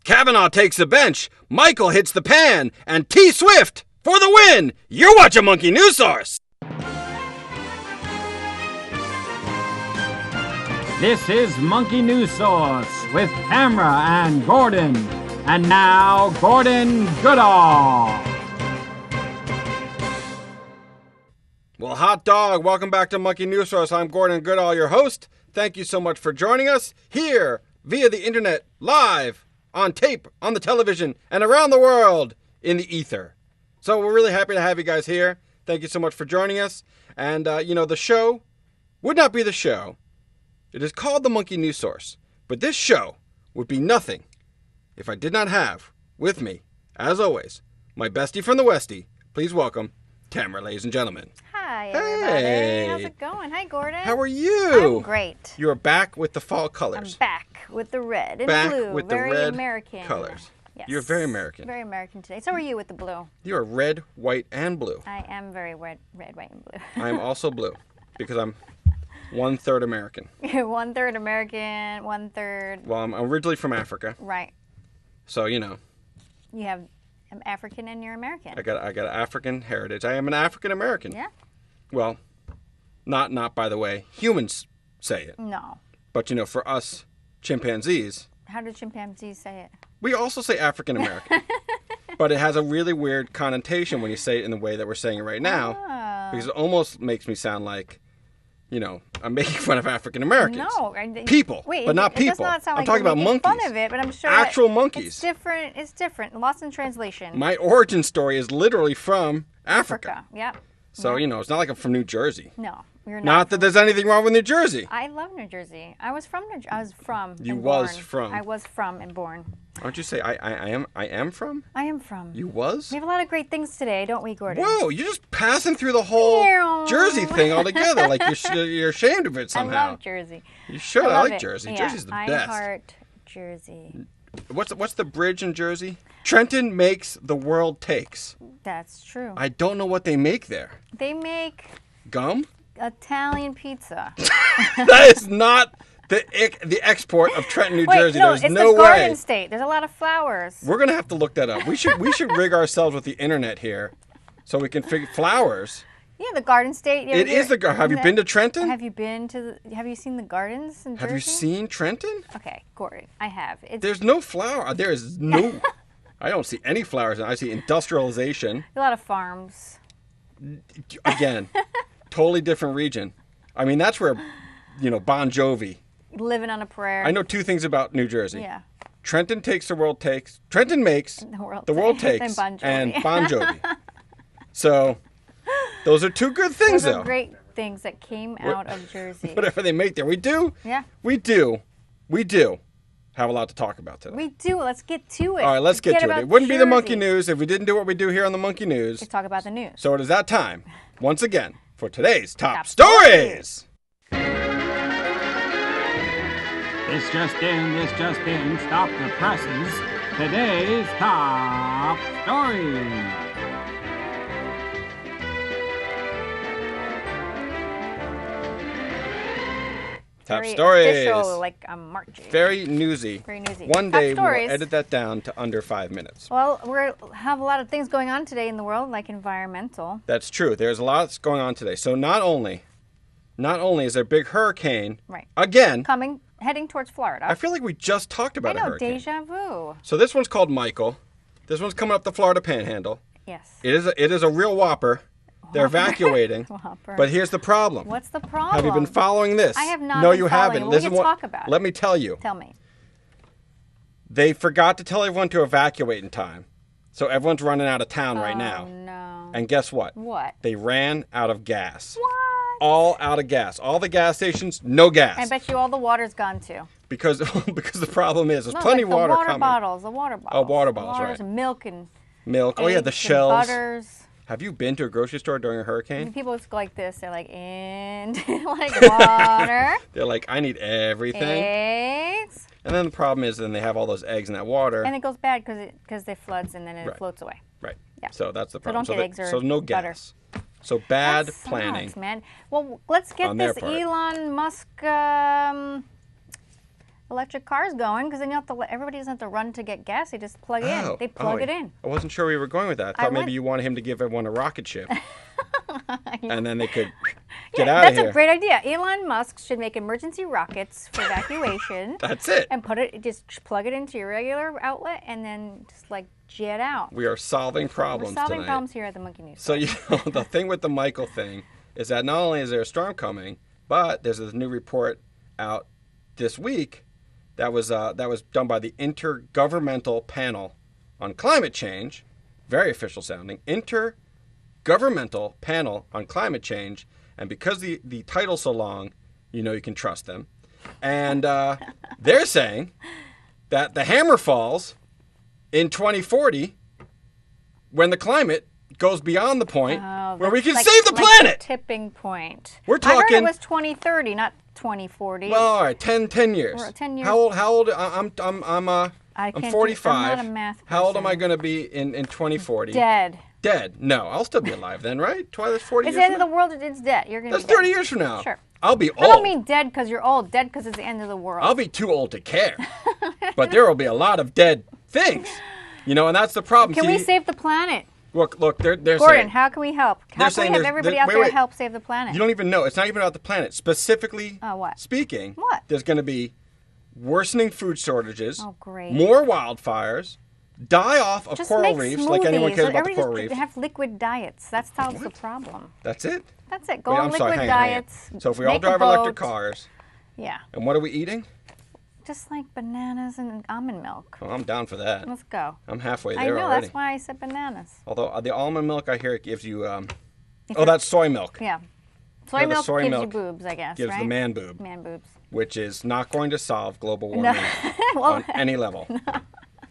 Kavanaugh takes the bench, Michael hits the pan, and T. Swift for the win! You're watching Monkey News Source! This is Monkey News Source with Tamra and Gordon. And now, Gordon Goodall. Well, hot dog, welcome back to Monkey News Source. I'm Gordon Goodall, your host. Thank you so much for joining us here via the internet, live, on tape, on the television, and around the world in the ether. So we're really happy to have you guys here. Thank you so much for joining us. And, the show would not be the show. It is called the Monkey News Source. But this show would be nothing if I did not have with me, as always, my bestie from the Westie. Please welcome Tamra, ladies and gentlemen. Hi, everybody. Hey. How's it going? Hi, Gordon. How are you? I'm great. You are back with the fall colors. I'm back with the red and back blue. with the very red American colors. Yes. You're very American. Very American today. So are you with the blue. You are red, white, and blue. I am very red, white, and blue. I am also blue because I'm 1/3 American. You're 1/3 American, 1/3. Well, I'm originally from Africa. Right. So, You have I'm African and you're American. I got African heritage. I am an African American. Yeah. Well, not by the way humans say it. No. But for us chimpanzees, How do chimpanzees say it? we also say African American. But it has a really weird connotation when you say it in the way that we're saying it right now. Oh. Because it almost makes me sound like, I'm making fun of African Americans. No. People, Wait, but not it does people. not sound I'm like talking you're about making monkeys. fun of it, but I'm sure Actual monkeys. It's different. It's different. Lost in translation. My origin story is literally from Africa. Yep. So, it's not like I'm from New Jersey. No, you're not. Not that there's anything wrong with New Jersey. I love New Jersey. I was from New Jersey. I was from. You and was born. from. I was from and born. Aren't you say I am from? I am from. You was? We have a lot of great things today, don't we, Gordon? Whoa, you're just passing through the whole Meow. Jersey thing altogether. Like you're ashamed of it somehow. I love Jersey. You should. I love like it. Jersey. Yeah, Jersey's the I best. heart Jersey. What's the bridge in Jersey? Trenton makes, the world takes. That's true. I don't know what they make there. They make Gum? Italian pizza. That is not the export of Trenton, New Wait, Jersey. no, There's it's no the Garden way. State. There's a lot of flowers. We're gonna have to look that up. We should rig ourselves with the internet here, so we can figure flowers. Yeah, the Garden State. It is the. Have you been to Trenton? Have you seen the gardens in Jersey? Have you seen Trenton? Okay, Gordon, I have. There's no flower. There is no. I don't see any flowers. I see industrialization. A lot of farms. Again, totally different region. I mean, that's where, Bon Jovi. Living on a prayer. I know two things about New Jersey. Yeah. Trenton takes, the world takes. Trenton makes, the world takes, and Bon Jovi. So, those are two good things, Those though. are great things that came out of Jersey. Whatever they make there, we do. Yeah. We do have a lot to talk about today. We do. Let's get to it. All right, let's get to it. It wouldn't be the Monkey Jersey. News if we didn't do what we do here on the Monkey News. Let's talk about the news. So it is that time, once again, for today's Top Stories. This just in, stop the presses. Today's top stories. Top Very Stories. Official, like I'm marching. Very newsy. Very newsy. One Top day we stories. will edit that down to under 5 minutes. Well, we have a lot of things going on today in the world, like environmental. That's true. There's a lot that's going on today. So not only is there a big hurricane, Right. again, Heading towards Florida. I feel like we just talked about I a know, hurricane. deja vu. So this one's called Michael. This one's coming up the Florida Panhandle. Yes. It is a real whopper. They're evacuating. Whopper. But here's the problem. What's the problem? Have you been following this? I have not No, been you following. haven't. Well, we Listen can talk about it. Let me tell you. Tell me. They forgot to tell everyone to evacuate in time. So everyone's running out of town right now. Oh, no. And guess what? What? They ran out of gas. What? All out of gas. All the gas stations, no gas. I bet you all the water's gone too. Because the problem is there's No, plenty like of water the water coming. bottles, the water bottles. Oh, water bottles, Waters right. And milk and Milk. Oh yeah, the eggs shells. and butters. Have you been to a grocery store during a hurricane? People just go like this. They're like, and like water, They're like, I need everything. eggs, And then the problem is then they have all those eggs in that water. and it goes bad because it floods and then it Right. floats away. Right. Yeah. So that's the So problem. don't get eggs or so no butter. gas. So bad That sucks, planning. man. Well, let's get on their this part. Elon Musk electric cars going because then you have to. Everybody doesn't have to run to get gas. They just plug in. They plug it in. I wasn't sure where you were going with that. I thought maybe you wanted him to give everyone a rocket ship, and then they could get out of here. That's a great idea. Elon Musk should make emergency rockets for evacuation. That's it. And just plug it into your regular outlet, and then just like jet out. We are solving problems. We're solving tonight. problems here at the Monkey News. So the thing with the Michael thing is that not only is there a storm coming, but there's a new report out this week that was done by the Intergovernmental Panel on Climate Change, very official sounding, Intergovernmental Panel on Climate Change, and because the title's so long, you can trust them, and they're saying that the hammer falls in 2040 when the climate goes beyond the point where we can save the planet. The tipping point. We're talking. I heard it was 2030, not 2040. Well, all right, 10 years. 10 years. How old? I'm 45. I'm not a math person. How old am I going to be in 2040? Dead. Dead. No, I'll still be alive then, right? That's 40 it's years. the end of the world. It's dead. You're going to. That's 30 years from now. Sure. I'll be old. I don't mean dead because you're old. Dead because it's the end of the world. I'll be too old to care. But there will be a lot of dead things. And that's the problem. Can we save the planet? Look, they're Gordon, saying. How can we help? How can we have everybody out there help save the planet? You don't even know. It's not even about the planet. Specifically speaking, there's going to be worsening food shortages, more wildfires, die-off of coral reefs, like anyone cares about the coral reefs. Have liquid diets. That solves the problem. That's it? That's it. Go on liquid diets. So if we all drive electric cars, yeah. And what are we eating? Just like bananas and almond milk. Oh, I'm down for that. Let's go. I'm halfway there already. I know, that's why I said bananas. Although the almond milk, I hear it gives you, that's soy milk. Yeah. Soy milk gives you boobs, I guess, gives the man boob. Man boobs. Which is not going to solve global warming on any level. No.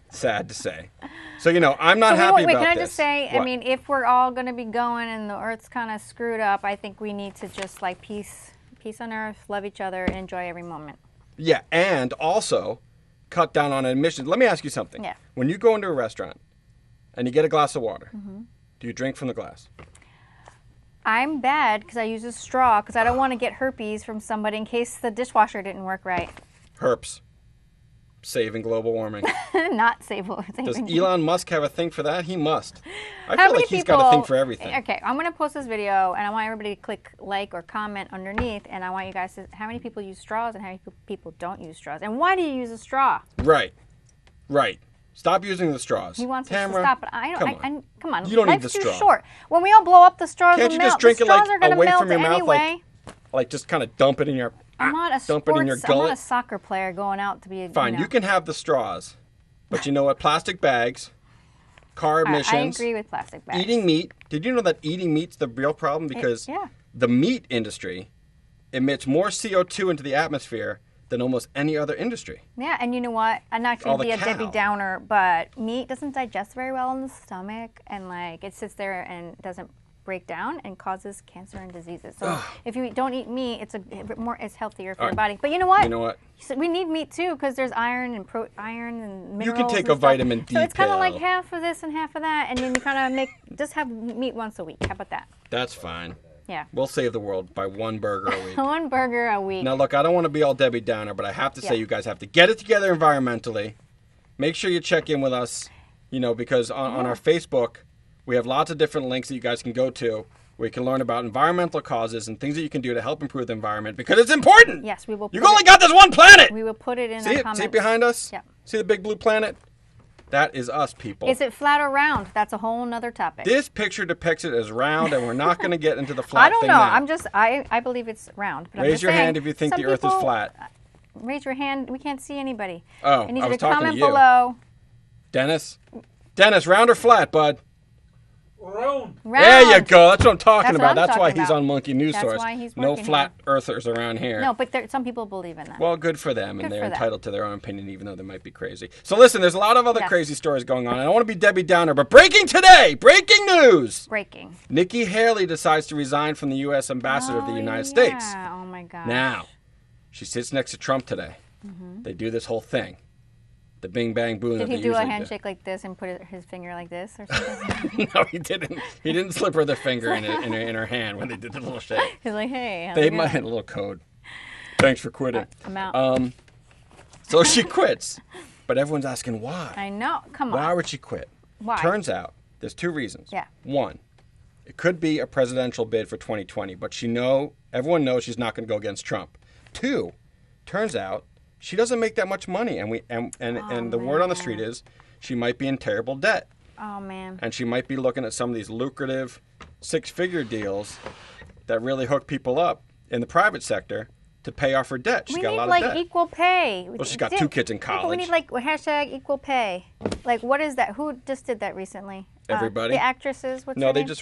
Sad to say. So, I'm not happy about this. Can I just say, what? I mean, if we're all going to be going and the Earth's kind of screwed up, I think we need to just, peace on Earth, love each other, and enjoy every moment. Yeah, and also cut down on emissions. Let me ask you something. Yeah. When you go into a restaurant and you get a glass of water, do you drink from the glass? I'm bad because I use a straw because I don't want to get herpes from somebody in case the dishwasher didn't work right. Herps. Saving global warming. Not saving. Does Elon Musk have a thing for that? He must. I feel like he's got a thing for everything. Okay, I'm going to post this video, and I want everybody to click like or comment underneath, and I want you guys to, how many people use straws and how many people don't use straws, and why do you use a straw? Right. Stop using the straws. He wants us to stop, but come on. You don't need the straw. straw. Life's too short. When we all blow up, the straws will melt. Can't you just drink it away from your mouth, anyway. like just kind of dump it in your I'm not a soccer player going out to be. Fine, you can have the straws, but you know what? Plastic bags, car emissions. I agree with plastic bags. Eating meat. Did you know that eating meat's the real problem because the meat industry emits more CO2 into the atmosphere than almost any other industry. Yeah, and you know what? I'm not going to be a Debbie Downer, but meat doesn't digest very well in the stomach, and it sits there and doesn't break down and causes cancer and diseases. So if you don't eat meat, it's healthier for your body. But you know what? We need meat too because there's iron and minerals. You can take a vitamin D. So it's kind of like half of this and half of that, and then you kind of just have meat once a week. How about that? That's fine. Yeah. We'll save the world by one burger a week. One burger a week. Now look, I don't want to be all Debbie Downer, but I have to say you guys have to get it together environmentally. Make sure you check in with us, because on our Facebook, we have lots of different links that you guys can go to where you can learn about environmental causes and things that you can do to help improve the environment because it's important. Yes, we will. You've only got this one planet. We will put it in the comments. See it behind us? Yeah. See the big blue planet? That is us, people. Is it flat or round? That's a whole nother topic. This picture depicts it as round, and we're not going to get into the flat thing I don't know. now. I believe it's round. But Raise your hand if you think the Earth is flat. Raise your hand. We can't see anybody. Oh, I need I you was to talking comment to you. below. Dennis, round or flat, bud? Round. There you go. That's what I'm talking about. That's why he's about. on Monkey News Source. Why he's no flat earthers around here. No, but some people believe in that. Well, good for them, and they're entitled to their own opinion, even though they might be crazy. So listen, there's a lot of other crazy stories going on. I don't want to be Debbie Downer, but breaking today, breaking news. Breaking. Nikki Haley decides to resign from the U.S. ambassador of the United States. Oh my gosh. Now, she sits next to Trump today. They do this whole thing. The bing, bang, boom. Did he do a handshake like this and put his finger like this or something? No, he didn't. He didn't slip her the finger in her hand when they did the little shake. He's like, hey. They might have a little code. Thanks for quitting. I'm out. So she quits. But everyone's asking why. I know. Come on. Why would she quit? Why? Turns out there's 2 reasons. Yeah. 1, it could be a presidential bid for 2020, but everyone knows she's not going to go against Trump. 2, turns out she doesn't make that much money, and the word on the street is she might be in terrible debt. Oh man. And she might be looking at some of these lucrative 6-figure deals that really hook people up in the private sector to pay off her debt. She's got a lot of debt. We need equal pay. Well, she's got 2 kids in college. We need hashtag equal pay. Like, what is that? Who just did that recently? Everybody. The actresses. What's No, her they name? just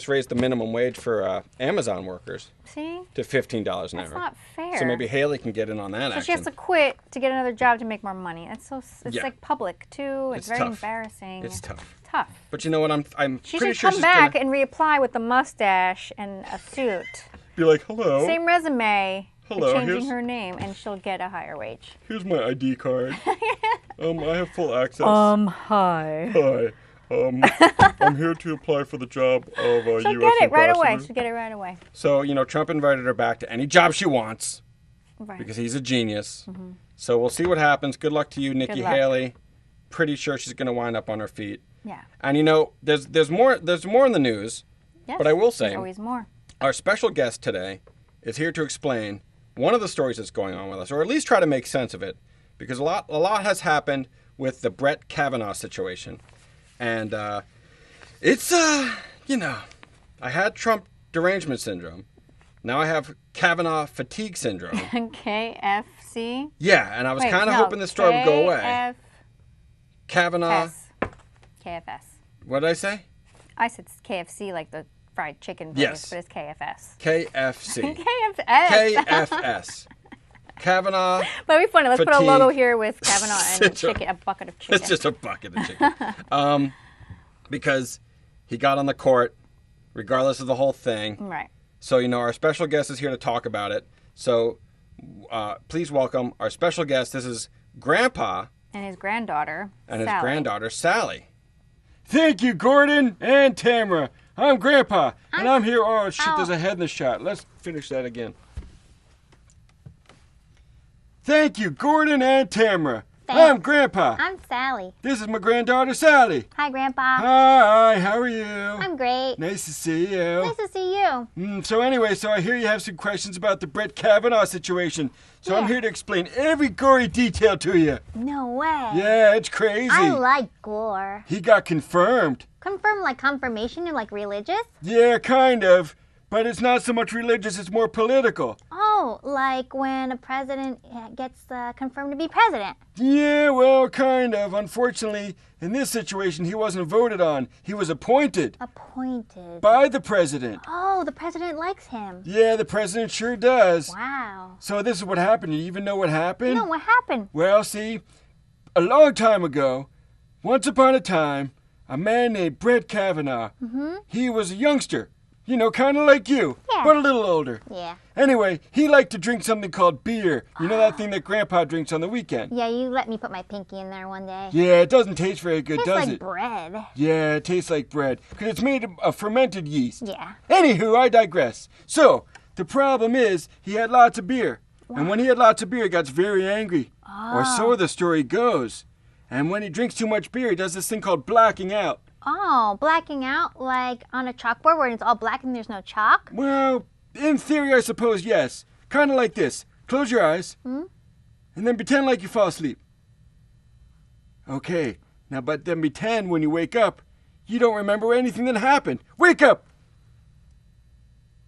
raised the minimum wage for Amazon workers See? to $15 an hour. That's not fair. So maybe Haley can get in on that So action. she has to quit to get another job to make more money. It's Yeah. like public too. It's very tough. embarrassing. It's tough. Tough. But you know what? I'm She pretty should sure come she's back gonna and reapply with a mustache and a suit. be like, hello. Same resume. Hello, But changing here's- her name, and she'll get a higher wage. Here's my ID card. I have full access. Hi. Hi. I'm here to apply for the job of U.S. She'll get it right away. ambassador. She'll get it right away. So, Trump invited her back to any job she wants Right. because he's a genius. So we'll see what happens. Good luck to you, Nikki Good luck. Haley. Pretty sure she's going to wind up on her feet. Yeah. And there's more in the news. Yes. But I will say, There's always more. our special guest today is here to explain one of the stories that's going on with us, or at least try to make sense of it, because a lot has happened with the Brett Kavanaugh situation, and it's I had Trump derangement syndrome, now I have Kavanaugh fatigue syndrome. KFC. Yeah, and I was kind of hoping the story would go away. Kavanaugh. KFS. What did I say? I said KFC like the fried chicken place, Yes. but it's KFS. KFC. KFS. KFS. Kavanaugh. But it'd be funny. Let's put a Fatigue logo here with Kavanaugh and syndrome. chicken, a bucket of chicken. It's just a bucket of chicken. Because he got on the court, regardless of the whole thing. Right. So, our special guest is here to talk about it. So, please welcome our special guest. This is Grandpa And his granddaughter. and his Sally. granddaughter, Sally. Thank you, Gordon and Tamra. I'm Grandpa, and I'm here. Oh, shit, there's a head in the shot. Let's finish that again. Thank you, Gordon and Tamra. I'm Grandpa. I'm Sally. This is my granddaughter, Sally. Hi, Grandpa. Hi, how are you? I'm great. Nice to see you. Nice to see you. So anyway, I hear you have some questions about the Brett Kavanaugh situation. So I'm Yeah. here to explain every gory detail to you. No way. Yeah, it's crazy. I like gore. He got confirmed. Confirm like confirmation and like religious? Yeah, kind of. But it's not so much religious, it's more political. Oh, like when a president gets confirmed to be president. Yeah, well, kind of. Unfortunately, in this situation, he wasn't voted on. He was appointed Appointed. by the president. Oh, the president likes him. Yeah, the president sure does. Wow. So this is what happened. You even know what happened? No, what happened? Well, see, a long time ago, once upon a time, a man named Brett Kavanaugh, he was a youngster, kind of like you, Yeah. but a little older. Yeah. Anyway, he liked to drink something called beer. You know that thing that Grandpa drinks on the weekend? Yeah, you let me put my pinky in there one day. Yeah, it doesn't taste very good, Tastes does like it? bread. Yeah, it tastes like bread, because it's made of fermented yeast. Yeah. Anywho, I digress. So, the problem is, he had lots of beer. And when he had lots of beer, he got very angry. Or so the story goes. And when he drinks too much beer, he does this thing called blacking out. Oh, blacking out like on a chalkboard where it's all black and there's no chalk? Well, in theory, I suppose, yes. Kind of like this. Close your eyes. And then pretend like you fall asleep. Okay. Now, but then pretend when you wake up, you don't remember anything that happened. Wake up!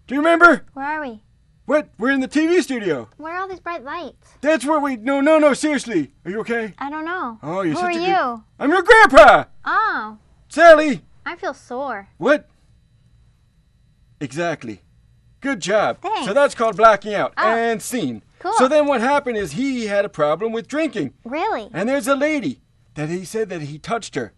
Do you remember? Where are we? What? We're in the TV studio. Where are all these bright lights? That's where we... No, seriously. Are you okay? I don't know. Oh, you're Who such are a you? good... I'm your grandpa! Oh, Sally! I feel sore. What? Exactly. Good job. Thanks. So that's called blacking out. Oh. And scene. Cool. So then what happened is he had a problem with drinking. Really? And there's a lady that he said that he touched her.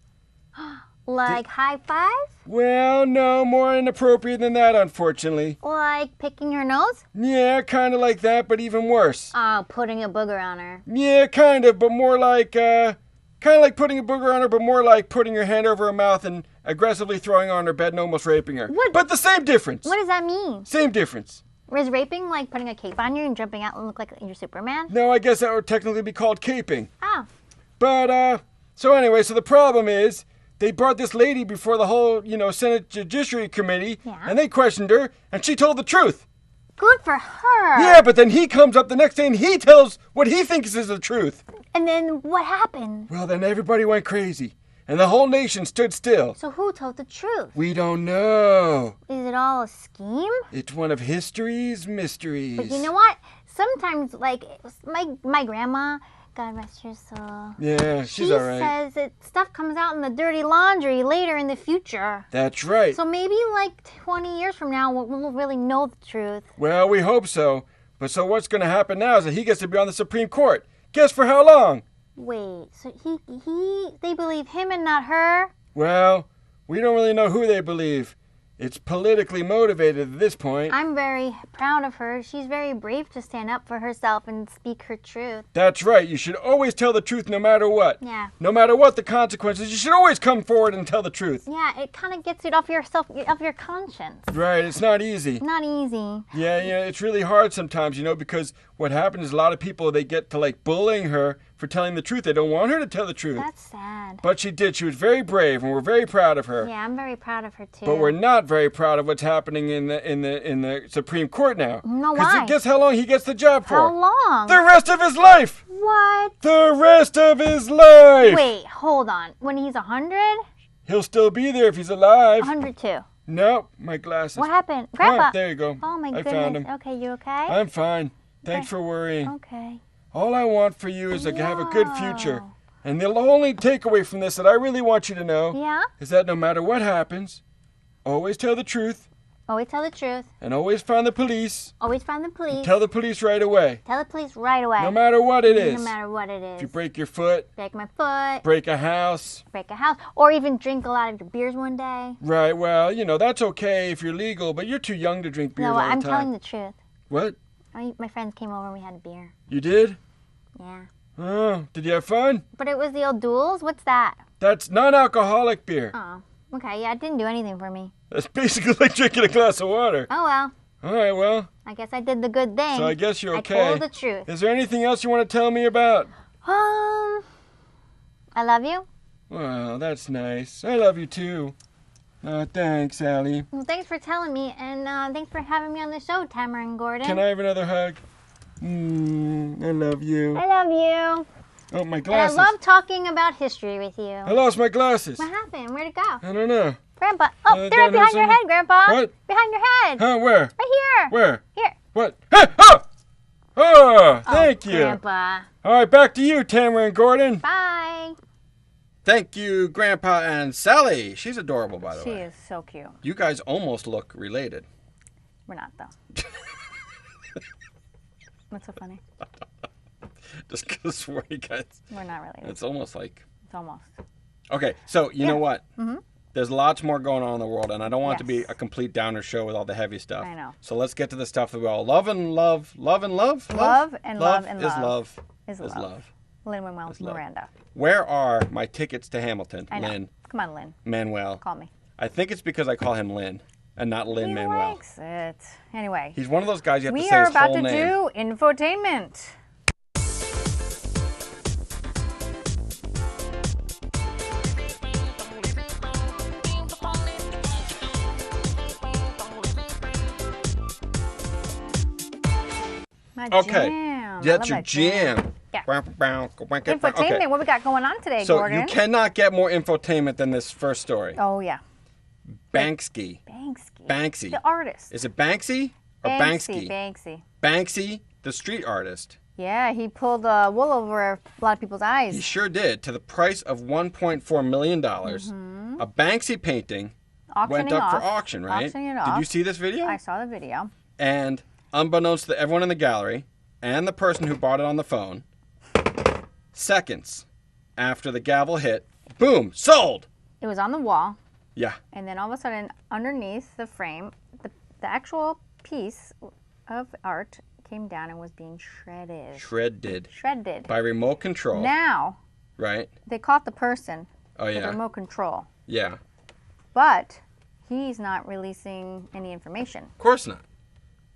Like high five? Well, no, more inappropriate than that, unfortunately. Like picking her nose? Yeah, kind of like that, but even worse. Oh, putting a booger on her. Yeah, kind of, but more like, kind of like putting a booger on her, but more like putting your hand over her mouth and aggressively throwing her on her bed and almost raping her. What? But the same difference. What does that mean? Same difference. Is raping like putting a cape on you and jumping out and look like you're Superman? No, I guess that would technically be called caping. Oh. But, so anyway, so the problem is, they brought this lady before the whole, Senate Judiciary Committee, and they questioned her, and she told the truth. Good for her. Yeah, but then he comes up the next day and he tells what he thinks is the truth. And then what happened? Well, then everybody went crazy, and the whole nation stood still. So who told the truth? We don't know. Is it all a scheme? It's one of history's mysteries. But you know what? Sometimes, like, my grandma, God rest her soul. Yeah, she's all right. She says that stuff comes out in the dirty laundry later in the future. That's right. So maybe like 20 years from now, we'll really know the truth. Well, we hope so. But so what's going to happen now is that he gets to be on the Supreme Court. Guess for how long? Wait, so they believe him and not her? Well, we don't really know who they believe. It's politically motivated at this point. I'm very proud of her. She's very brave to stand up for herself and speak her truth. That's right. You should always tell the truth no matter what. Yeah. No matter what the consequences, you should always come forward and tell the truth. Yeah, it kind of gets it off your conscience. Right, it's not easy. Not easy. Yeah, it's really hard sometimes, because what happens is a lot of people, they get to bullying her for telling the truth. They don't want her to tell the truth. That's sad. But she did. She was very brave, and we're very proud of her. Yeah, I'm very proud of her too. But we're not very proud of what's happening in the Supreme Court now. No, why? Because guess how long he gets the job for? How long? The rest of his life! What? The rest of his life! Wait, hold on. When he's 100? He'll still be there if he's alive. 102. Nope, my glasses. What happened? Grandpa. Oh, there you go. Oh my I goodness. found him. Okay, you okay? I'm fine. Thanks for worrying. Okay. All I want for you is to have a good future. And the only takeaway from this that I really want you to know is that no matter what happens, always tell the truth. Always tell the truth. And always find the police. Always find the police. Tell the police right away. Tell the police right away. No matter what it is. No matter what it is. If you break your foot. Break my foot. Break a house. Break a house. Or even drink a lot of your beers one day. Right, well, that's okay if you're legal, but you're too young to drink beers all the time. No, I'm telling the truth. What? My friends came over and we had a beer. You did? Yeah. Oh, did you have fun? But it was the old Duels? What's that? That's non-alcoholic beer. Oh, okay. Yeah, it didn't do anything for me. That's basically like drinking a glass of water. Oh, well. All right, well. I guess I did the good thing. So I guess you're okay. I told the truth. Is there anything else you want to tell me about? I love you. Well, that's nice. I love you too. Thanks, Allie. Well, thanks for telling me, and thanks for having me on the show, Tamra and Gordon. Can I have another hug? I love you. I love you. Oh, my glasses. And I love talking about history with you. I lost my glasses. What happened? Where'd it go? I don't know. Grandpa. Oh, they're right behind your head, Grandpa. What? Behind your head. Huh, where? Right here. Where? Here. What? Hey! Oh! Oh, thank you. Grandpa. All right, back to you, Tamra and Gordon. Bye. Thank you, Grandpa and Sally. She's adorable, by the way. She is so cute. You guys almost look related. We're not, though. What's so funny? Just because we're you guys. We're not related. It's almost like. It's almost. Okay, so you know what? Mm-hmm. There's lots more going on in the world, and I don't want it to be a complete downer show with all the heavy stuff. I know. So let's get to the stuff that we all love and love. Love and love? Love and love and is love. love. Is Is love. love. Lin-Manuel Is love. Miranda. Where are my tickets to Hamilton? I know. Lin. Come on, Lin. Manuel. Call me. I think it's because I call him Lin and not Lin He Manuel. likes it. Anyway. He's one of those guys you have to We say are his about whole to name. do infotainment. My Okay. jam. I That's love your that jam. Yeah. Infotainment. Infotainment. What we got going on today, So Gordon? you cannot get more infotainment than this first story. Oh, yeah. Banksy. Banksy. The artist. Is it Banksy or Banksy? Banksy. Banksy, the street artist. Yeah, he pulled wool over a lot of people's eyes. He sure did. To the price of $1.4 million. A Banksy painting went up for auction, right? Auctioning it Did off. you see this video? I saw the video. And unbeknownst to everyone in the gallery and the person who bought it on the phone, seconds after the gavel hit, boom, sold! It was on the wall. Yeah. And then all of a sudden, underneath the frame, the actual piece of art came down and was being shredded. Shredded. By remote control. Now, right? they caught the person with yeah. remote control. Yeah. But he's not releasing any information. Of course not.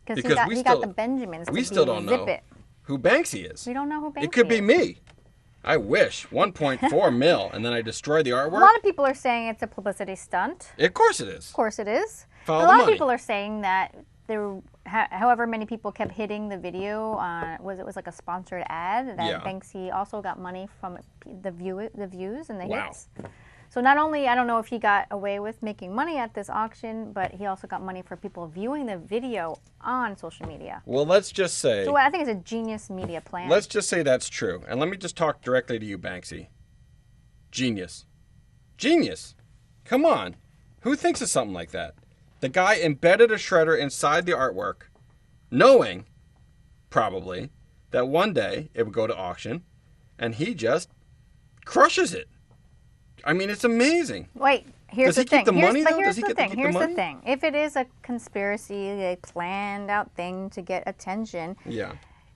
Because we he got the Benjamins to we still don't know zip it. who Banksy is. We don't know who Banksy is. It could be me. I wish. 1.4 mil, and then I destroy the artwork. A lot of people are saying it's a publicity stunt. Of course it is. Of course it is. Follow a the lot money. of people are saying that however many people kept hitting the video it was like a sponsored ad that Banksy also got money from the views and the hits. So not only, I don't know if he got away with making money at this auction, but he also got money for people viewing the video on social media. Well, let's just say... So I think it's a genius media plan. Let's just say that's true. And let me just talk directly to you, Banksy. Genius. Genius. Come on. Who thinks of something like that? The guy embedded a shredder inside the artwork, knowing, probably, that one day it would go to auction, and he just crushes it. I mean, it's amazing. Wait, here's the thing. Does he keep the money, though? Here's the thing. If it is a conspiracy, a planned out thing to get attention,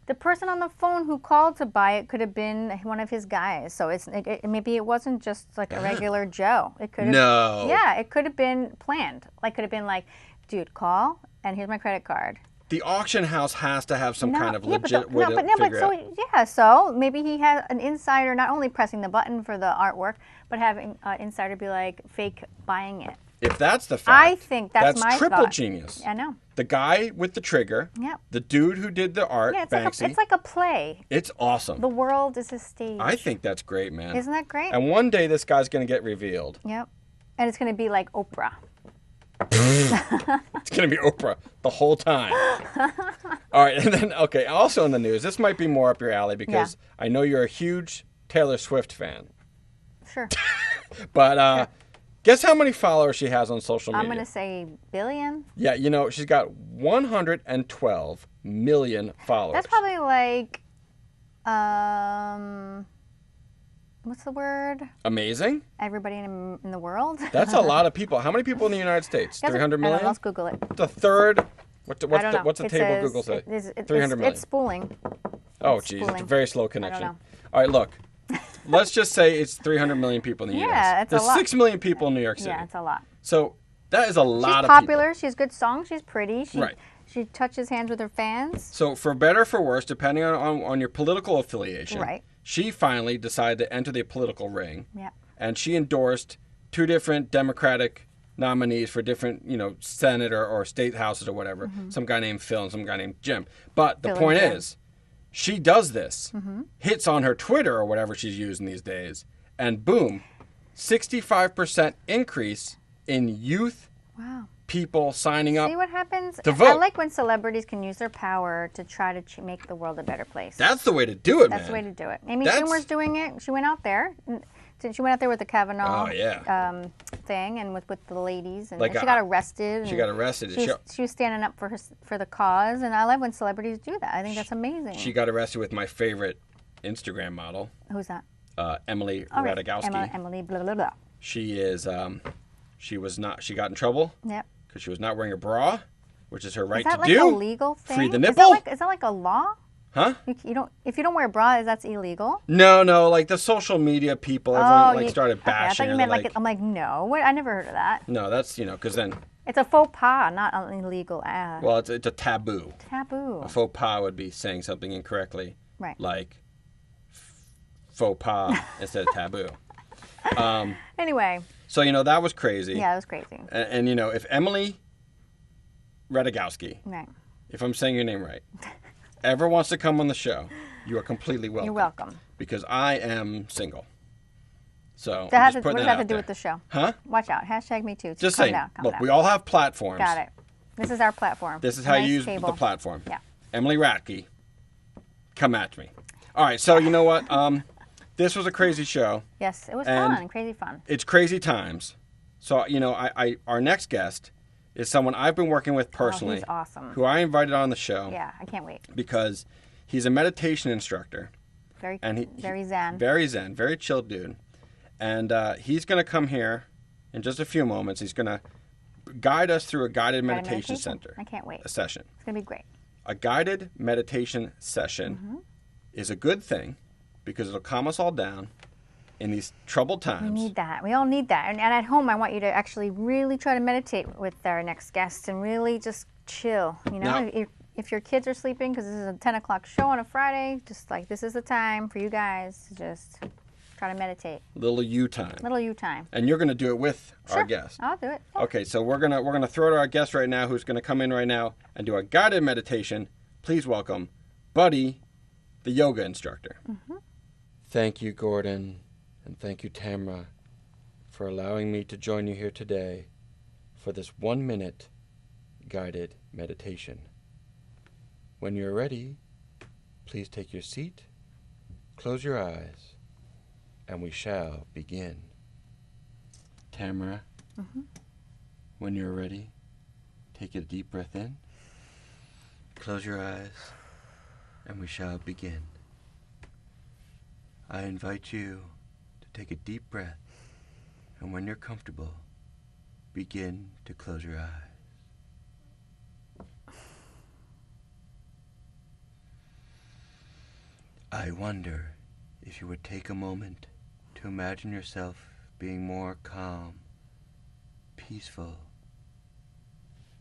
the person on the phone who called to buy it could have been one of his guys. So maybe it wasn't just like a regular Joe. It could have. No. Yeah, it could have been planned. Like, could have been like, dude, call, and here's my credit card. The auction house has to have some kind of legit way to figure out. So maybe he had an insider not only pressing the button for the artwork, but having an insider be like fake buying it. If that's the fact, I think that's my triple thought. genius. I know. The guy with the trigger, the dude who did the art, Banksy. It's like a play. It's awesome. The world is his stage. I think that's great, man. Isn't that great? And one day this guy's going to get revealed. Yep. And it's going to be like Oprah. It's going to be Oprah the whole time. All right, and then, also in the news, this might be more up your alley because I know you're a huge Taylor Swift fan. Sure. But guess how many followers she has on social media? I'm going to say billion. Yeah, she's got 112 million followers. That's probably like, what's the word? Amazing? Everybody in the world? That's a lot of people. How many people in the United States? 300 million? Let's Google it. The third. What's the table Google say? 300 million. It's spooling. Oh, geez. It's a very slow connection. All right, look. Let's just say it's 300 million people in the U.S. Yeah, it's a lot. There's 6 million people in New York City. Yeah, it's a lot. So that is a lot of people. She's popular. She has good songs. She's pretty. She touches hands with her fans. So for better or for worse, depending on your political affiliation, she finally decided to enter the political ring. Yeah. And she endorsed 2 different Democratic nominees for different, Senate or state houses or whatever. Mm-hmm. Some guy named Phil and some guy named Jim. But the point is, she does this, hits on her Twitter or whatever she's using these days, and boom, 65% increase in youth people signing up. See what happens? To vote. I like when celebrities can use their power to try to make the world a better place. That's the way to do it, man. That's the way to do it. Amy Schumer's doing it. She went out there. She went out there with the Kavanaugh thing and with the ladies. And, she got arrested. She got arrested. She was standing up for the cause. And I love when celebrities do that. I think that's amazing. She got arrested with my favorite Instagram model. Who's that? Emily Ratajkowski. Emily blah, blah, blah. She is, she got in trouble. Yep. Because she was not wearing a bra, which is her right to do. Is that like a legal thing? Free the nipple. Is that like a law? Huh? If you don't wear a bra, that's illegal? No, like the social media people, everyone started bashing. I thought you meant I'm like, no, I never heard of that. No, that's because then it's a faux pas, not an illegal ad. Well, it's a taboo. Taboo. A faux pas would be saying something incorrectly, right? Like faux pas instead of taboo. Anyway. So that was crazy. Yeah, it was crazy. And if Emily Ratajkowski, right? If I'm saying your name right. Ever wants to come on the show, you are completely welcome. You're welcome. Because I am single. So what does that have to do with the show? Huh? Watch out. #MeToo. Just saying. Look, we all have platforms. Got it. This is our platform. This is how you use the platform. Yeah. Emily Ratke, come at me. All right. So you know what? This was a crazy show. Yes, it was fun. Crazy fun. It's crazy times. So our next guest is someone I've been working with personally. He's awesome. Who I invited on the show. Yeah, I can't wait. Because he's a meditation instructor. Very zen. Very zen, very chill dude. And he's going to come here in just a few moments. He's going to guide us through a guided meditation center. I can't wait. A session. It's going to be great. A guided meditation session is a good thing because it'll calm us all down in these troubled times. We need that. We all need that. And at home, I want you to actually really try to meditate with our next guest and really just chill. You know, Now- if your kids are sleeping, because this is a 10 o'clock show on a Friday, just like this is the time for you guys to just try to meditate. Little you time. Little you time. And you're going to do it with Sure. our guest. I'll do it. Yeah. Okay, so we're gonna throw to our guest right now, who's gonna come in right now and do a guided meditation. Please welcome Buddy, the yoga instructor. Mm-hmm. Thank you, Gordon, and thank you, Tamra, for allowing me to join you here today for this 1-minute guided meditation. When you're ready, please take your seat, close your eyes, and we shall begin. Tamra, when you're ready, take a deep breath in, close your eyes, and we shall begin. I invite you to take a deep breath, and when you're comfortable, begin to close your eyes. I wonder if you would take a moment to imagine yourself being more calm, peaceful,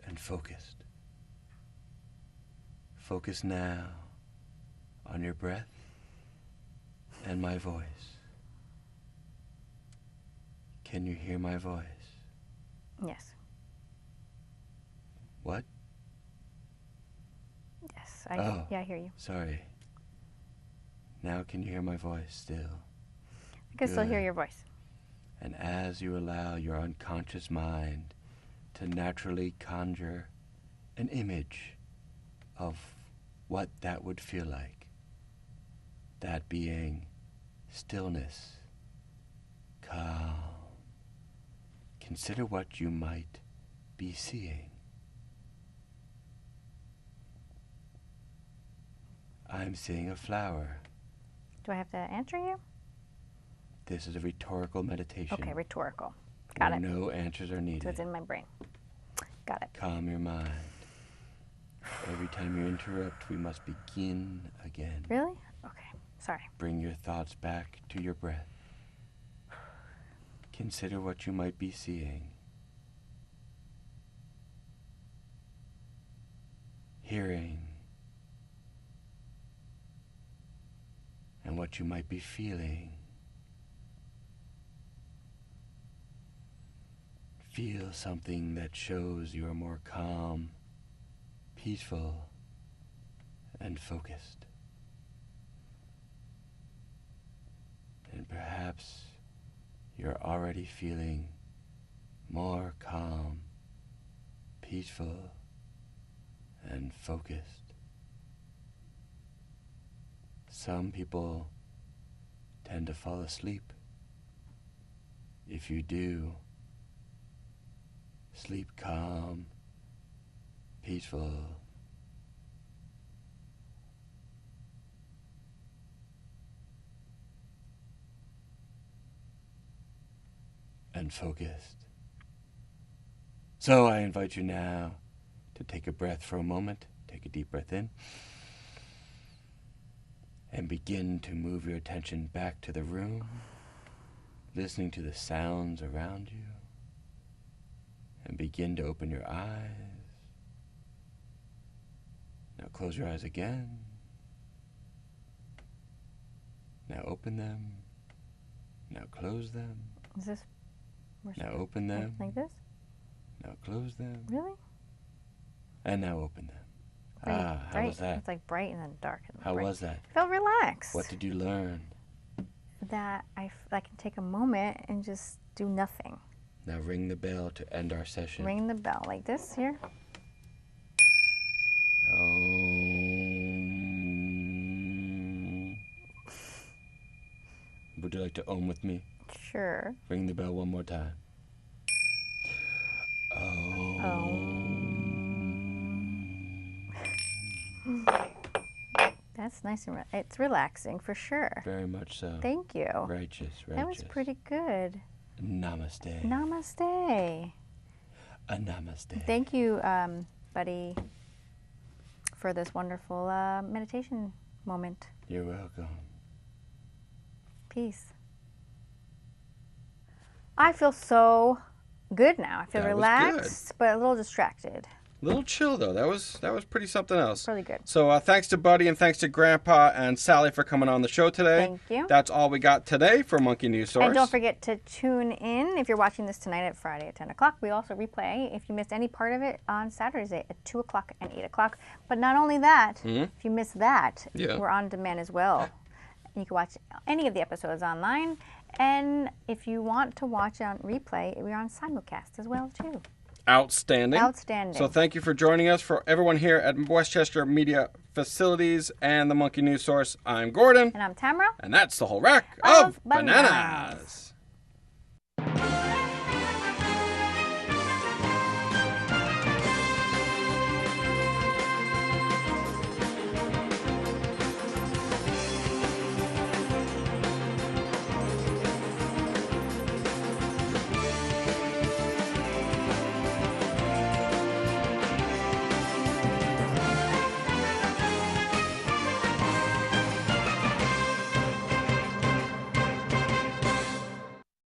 and focused. Focus now on your breath and my voice. Can you hear my voice? Yes. What? Yes. Oh. Yeah, I hear you. Sorry. Now can you hear my voice still? I can still hear Good. your voice. And as you allow your unconscious mind to naturally conjure an image of what that would feel like, that being stillness, calm, consider what you might be seeing. I'm seeing a flower. Do I have to answer you? This is a rhetorical meditation. Okay, rhetorical. Got where it. no answers are So needed. it's in my brain. Got it. Calm your mind. Every time you interrupt, we must begin again. Really? Okay. Sorry. Bring your thoughts back to your breath. Consider what you might be seeing. Hearing. And what you might be feeling. Feel something that shows you are more calm, peaceful, and focused. And perhaps you're already feeling more calm, peaceful, and focused. Some people tend to fall asleep. If you do, sleep calm, peaceful, and focused. So I invite you now to take a breath for a moment. Take a deep breath in. And begin to move your attention back to the room, listening to the sounds around you. And begin to open your eyes. Now close your eyes again. Now open them. Now close them. Is this Now open them. like this? Now close them. Really? And now open them. Bright, How bright. was that? It's like bright and then dark. And How bright. was that? Felt relaxed. What did you learn? That I can take a moment and just do nothing. Now ring the bell to end our session. Ring the bell like this here. Would you like to ohm with me? Sure. Ring the bell one more time. That's nice and it's relaxing for sure. Very much so. Thank you. Righteous. That was pretty good. Namaste. Namaste. A namaste. Thank you, buddy, for this wonderful meditation moment. You're welcome. Peace. I feel so good now. I feel That was relaxed, but a little distracted. Little chill though. That was pretty something else. Really good. So thanks to Buddy and thanks to Grandpa and Sally for coming on the show today. Thank you. That's all we got today for Monkey News Source. And don't forget to tune in if you're watching this tonight at Friday at 10 o'clock. We also replay if you missed any part of it on Saturdays at 2 o'clock and 8 o'clock. But not only that, if you missed that, we're on demand as well. You can watch any of the episodes online. And if you want to watch on replay, we're on simulcast as well too. Outstanding. Outstanding. So thank you for joining us. For everyone here at Westchester Media Facilities and the Monkey News Source, I'm Gordon. And I'm Tamra. And that's the whole rack of bananas.